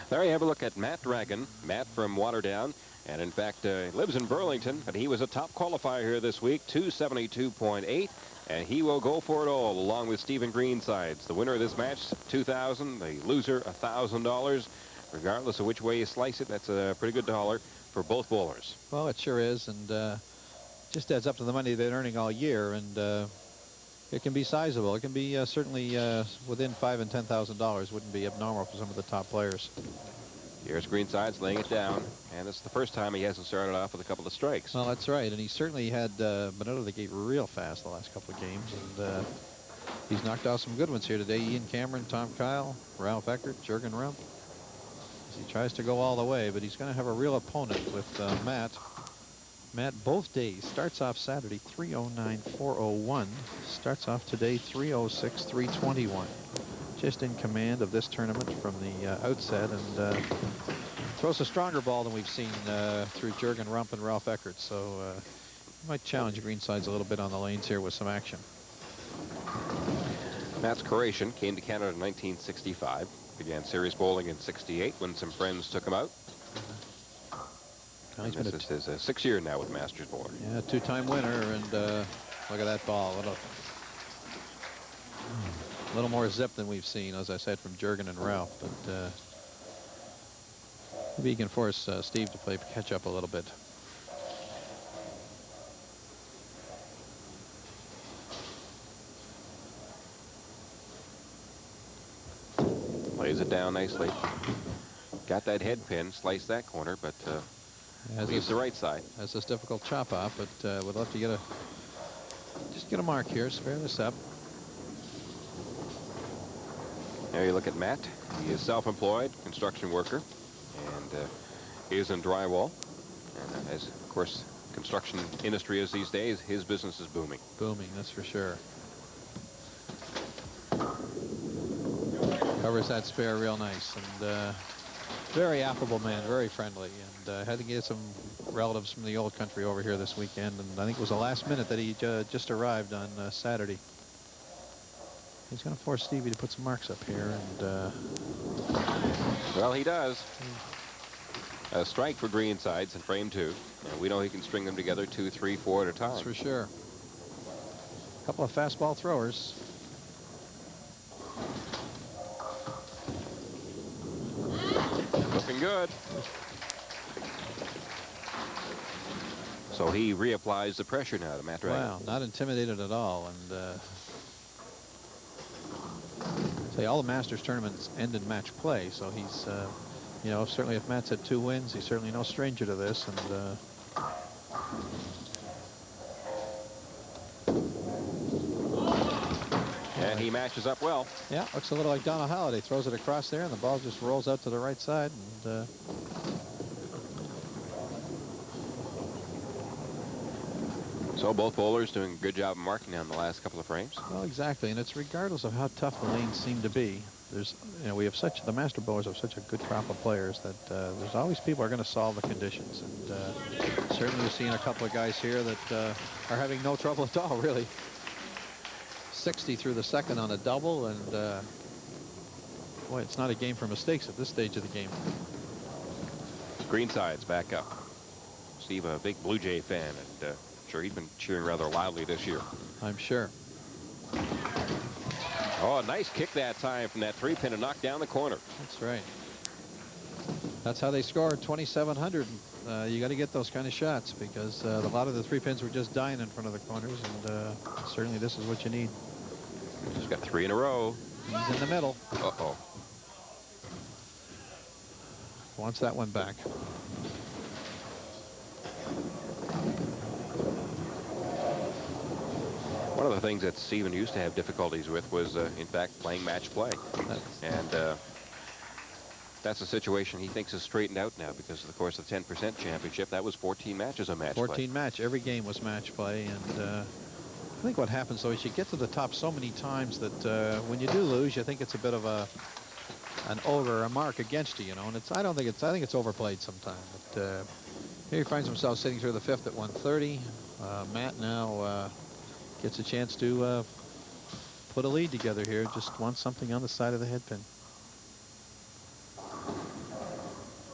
There you have a look at Matt Dragun. Matt from Waterdown. And in fact, lives in Burlington, but he was a top qualifier here this week, 272.8, and he will go for it all along with Stephen Greensides. The winner of this match, $2,000. The loser, $1,000. Regardless of which way you slice it, that's a pretty good dollar for both bowlers. Well, it sure is, and just adds up to the money they've been earning all year, and it can be sizable. It can be certainly within $5,000 and $10,000. Wouldn't be abnormal for some of the top players. Here's Greensides laying it down, and it's the first time he hasn't started off with a couple of strikes. Well, that's right, and he certainly had been out of the gate real fast the last couple of games, and he's knocked out some good ones here today. Ian Cameron, Tom Kyle, Ralph Eckert, Jurgen Rump. He tries to go all the way, but he's going to have a real opponent with Matt. Matt both days starts off Saturday 309.401, starts off today 306.321. Just in command of this tournament from the outset, and throws a stronger ball than we've seen through Jurgen Rump and Ralph Eckert, so might challenge Greensides a little bit on the lanes here with some action. Matt's Croatian, came to Canada in 1965, began serious bowling in '68 when some friends took him out. This is his 6th year now with Masters bowler. Yeah, two-time winner, and look at that ball. What a little more zip than we've seen, as I said, from Jurgen and Ralph, but maybe he can force Steve to play catch up a little bit. Lays it down nicely. Got that head pin, sliced that corner, but leaves the right side. Has this difficult chop off, but would love to get a mark here, spare this up. There you look at Matt. He is self-employed construction worker and is in drywall. And as, of course, construction industry is these days, his business is booming. Booming, that's for sure. Covers that spare real nice, and very affable man, very friendly, and had to get some relatives from the old country over here this weekend, and I think it was the last minute that he just arrived on Saturday. He's going to force Stevie to put some marks up here, and well, he does. A strike for Greensides in frame 2, and we know he can string them together 2, 3, 4 at a time. That's for sure. A couple of fastball throwers. Looking good. So he reapplies the pressure now to Matt Dragun. Wow, not intimidated at all, and say all the Masters tournaments end in match play, so he's you know, certainly if Matt's had 2 wins, he's certainly no stranger to this, and he matches up well. Yeah, looks a little like Donna Halliday. Throws it across there, and the ball just rolls out to the right side, and so both bowlers doing a good job of marking down the last couple of frames. Well, exactly, and it's regardless of how tough the lanes seem to be. There's, you know, we have the Master bowlers have such a good crop of players that there's always people who are going to solve the conditions, and certainly we've seen a couple of guys here that are having no trouble at all, really. 60 through the second on a double, and boy, it's not a game for mistakes at this stage of the game. Greensides back up. Steve, a big Blue Jay fan, and sure he's been cheering rather loudly this year. I'm sure. Oh, a nice kick that time from that 3-pin to knock down the corner. That's right. That's how they scored 2,700. You got to get those kind of shots, because a lot of the 3-pins were just dying in front of the corners, and certainly this is what you need. He's got 3 in a row. He's in the middle. Uh-oh. Wants that one back. One of the things that Stephen used to have difficulties with was, in fact, playing match play. And that's a situation he thinks is straightened out now because, of course, the 10% championship, that was 14 matches of match play. 14 match. Every game was match play. And I think what happens, though, is you get to the top so many times that when you do lose, you think it's a bit of an over, a mark against you, you know. And I think it's overplayed sometime. But here he finds himself sitting through the 5th at 130. Matt now gets a chance to put a lead together here. Just wants something on the side of the head pin.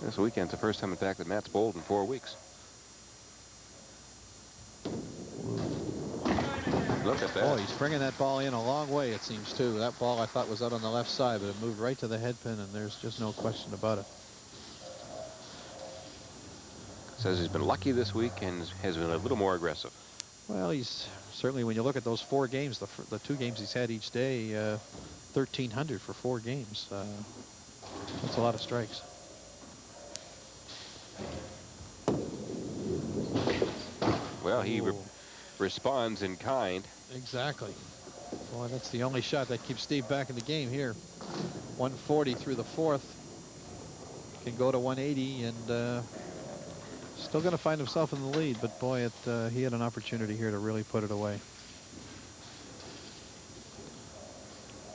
This weekend's the first time, in fact, that Matt's bowled in 4 weeks. Look at that. Oh, he's bringing that ball in a long way, it seems, too. That ball I thought was out on the left side, but it moved right to the head pin, and there's just no question about it. Says he's been lucky this week and has been a little more aggressive. Well, he's certainly, when you look at those 4 games, the 2 games he's had each day, 1,300 for 4 games. That's a lot of strikes. Well, he responds in kind. Exactly. Boy, that's the only shot that keeps Steve back in the game here. 140 through the 4th. Can go to 180 and still going to find himself in the lead, but boy, he had an opportunity here to really put it away.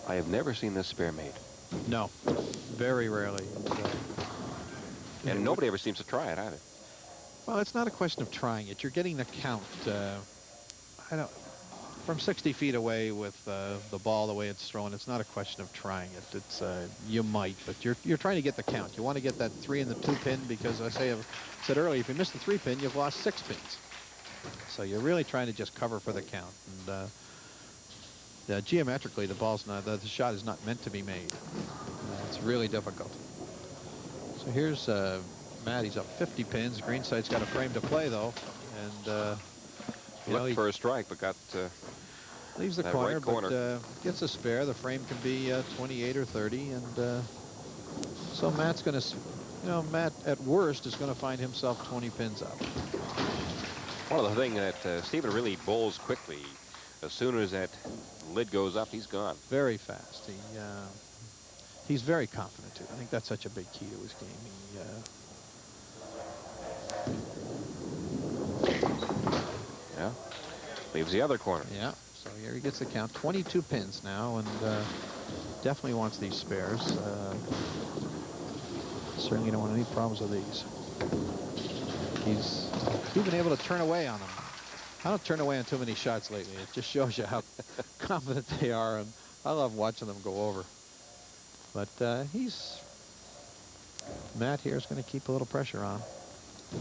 I have never seen this spare made. No, very rarely. And nobody ever seems to try it either. Well, it's not a question of trying it. You're getting the count. From 60 feet away with the ball the way it's thrown, it's not a question of trying it. It's you might, but you're trying to get the count. You want to get that 3 and the 2 pin, because I said earlier, if you miss the 3 pin, you've lost 6 pins. So you're really trying to just cover for the count. And geometrically, the shot is not meant to be made. It's really difficult. So here's Matt. He's up 50 pins. Greenside's got a frame to play though, and looked for a strike, but got leaves the corner, but gets a spare. The frame can be 28 or 30, and so Matt's going to, Matt at worst is going to find himself 20 pins up. One of the things that Stephen really bowls quickly. As soon as that lid goes up, he's gone. Very fast. He's very confident too. I think that's such a big key to his game. Yeah. Leaves the other corner. Yeah. So here he gets the count. 22 pins now, and definitely wants these spares. Certainly don't want any problems with these. He's been able to turn away on them. I don't turn away on too many shots lately. It just shows you how confident they are, and I love watching them go over. But Matt here is going to keep a little pressure on.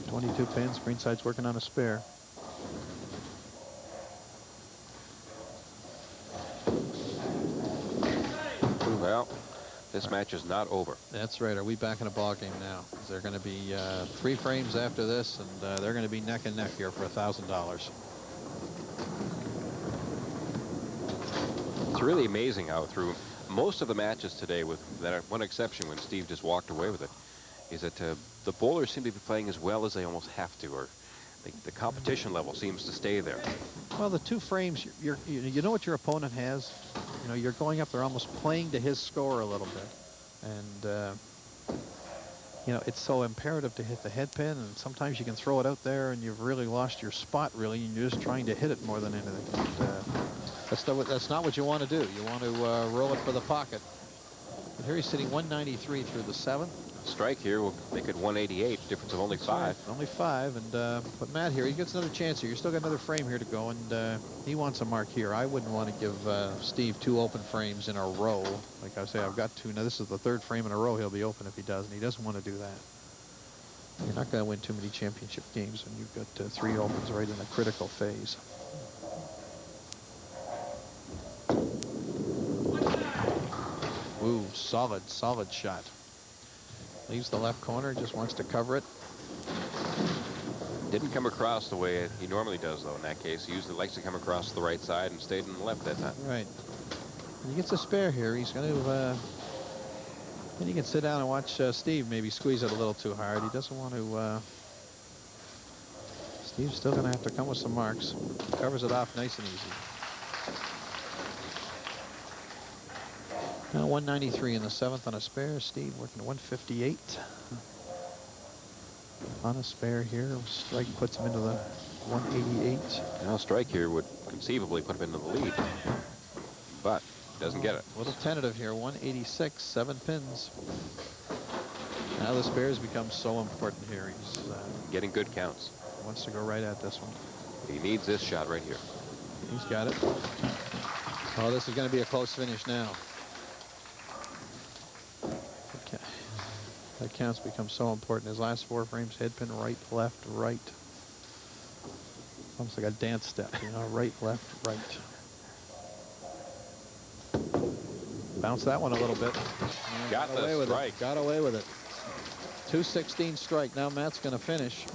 22 pins. Greenside's working on a spare. Well, this match is not over. That's right. Are we back in a ball game now? Is there going to be 3 frames after this, and they're going to be neck and neck here for $1,000. It's really amazing how through most of the matches today, with that one exception when Steve just walked away with it, is that the bowlers seem to be playing as well as they almost have to, or the competition level seems to stay there. Well, the 2 frames, you know what your opponent has. You're going up there almost playing to his score a little bit, and it's so imperative to hit the head pin, and sometimes you can throw it out there and you've really lost your spot, really, and you're just trying to hit it more than anything. That's not what you want to do. You want to roll it for the pocket. But here he's sitting 193 through the 7th. Strike here will make it 188, difference of only 5. Right, only 5, and but Matt here, he gets another chance here. You still got another frame here to go, and he wants a mark here. I wouldn't want to give Steve 2 open frames in a row. Like I say, I've got 2. Now this is the 3rd frame in a row he'll be open if he does, and he doesn't want to do that. You're not going to win too many championship games when you've got 3 opens right in a critical phase. Ooh, solid shot. Leaves the left corner, just wants to cover it. Didn't come across the way he normally does, though, in that case. He usually likes to come across the right side and stayed on the left that time. Right. When he gets a spare here, he's going to... then he can sit down and watch Steve maybe squeeze it a little too hard. He doesn't want to... Steve's still going to have to come with some marks. Covers it off nice and easy. Now 193 in the 7th on a spare. Steve working 158 on a spare here. Strike puts him into the 188. Now strike here would conceivably put him into the lead, but doesn't get it. A little tentative here. 186, 7 pins. Now the spares become so important here. He's getting good counts. Wants to go right at this one. He needs this shot right here. He's got it. Oh, this is going to be a close finish now. Okay. That counts become so important. His last 4 frames, head pin right, left, right. Almost like a dance step, you know, right, left, right. Bounce that one a little bit. Got the strike. Got away with it. 216 strike. Now Matt's going to finish.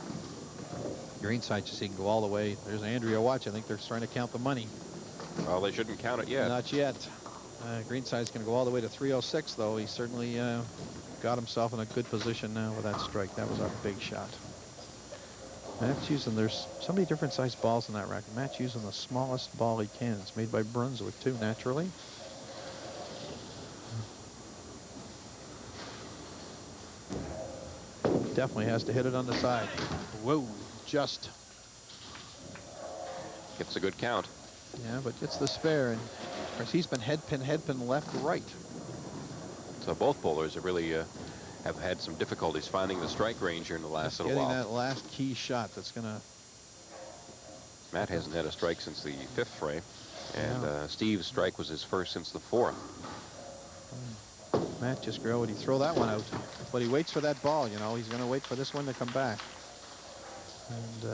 Greensides, just he can go all the way. There's Andrea watch. I think they're trying to count the money. Well, they shouldn't count it yet. Not yet. Greenside's going to go all the way to 306, though. He certainly got himself in a good position now with that strike. That was a big shot. Matt's using, there's so many different sized balls in that racket. Matt's using the smallest ball he can. It's made by Brunswick, too, naturally. Definitely has to hit it on the side. Whoa, just. Gets a good count. Yeah, but gets the spare. And of course, he's been head pin, left, right. So both bowlers have really have had some difficulties finding the strike range here in the last little while. Getting that last key shot that's going to. Matt hasn't had a strike since the 5th frame. And Steve's strike was his first since the 4th. Matt just would he throw that one out? But he waits for that ball, you know. He's going to wait for this one to come back. And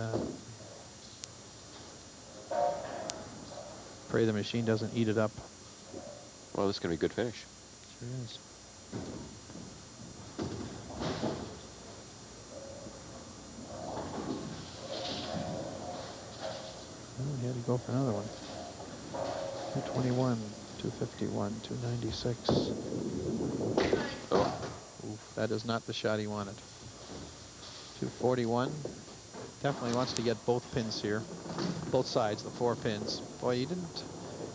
pray the machine doesn't eat it up. Well, this is going to be a good finish. Sure is. Oh, he had to go for another one. 221, 251, 296. Oh. Oof, that is not the shot he wanted. 241. Definitely wants to get both pins here. Both sides, the 4 pins. Boy, he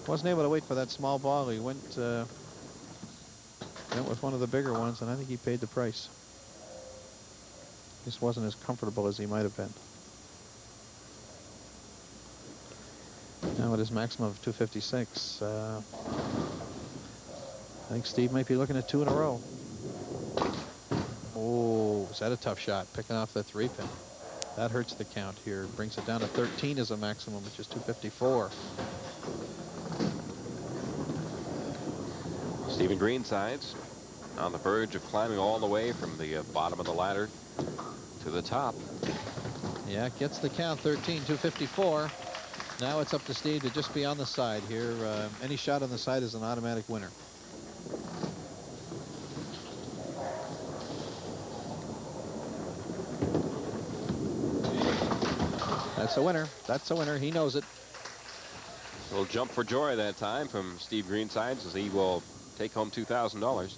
wasn't able to wait for that small ball. He went with one of the bigger ones, and I think he paid the price. Just wasn't as comfortable as he might have been. Now at his maximum of 256, I think Steve might be looking at 2 in a row. Oh, is that a tough shot? Picking off the 3 pin. That hurts the count here. Brings it down to 13 as a maximum, which is 254. Stephen Greensides on the verge of climbing all the way from the bottom of the ladder to the top. Yeah, gets the count, 13, 254. Now it's up to Steve to just be on the side here. Any shot on the side is an automatic winner. That's a winner. That's a winner. He knows it. A little jump for joy that time from Steve Greensides as he will take home $2,000.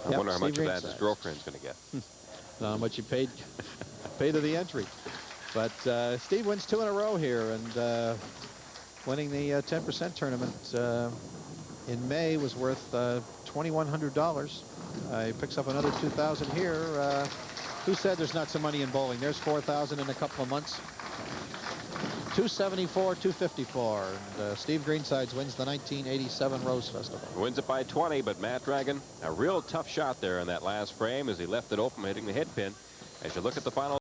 I wonder how much of that his girlfriend's going to get. Not how much he paid to the entry. But Steve wins 2 in a row here, and winning the 10% tournament in May was worth $2,100. He picks up another $2,000 here. Who said there's not some money in bowling? There's $4,000 in a couple of months. 274, 254. And Steve Greensides wins the 1987 Rose Festival. Wins it by 20, but Matt Dragun, a real tough shot there in that last frame as he left it open, hitting the head pin. As you look at the final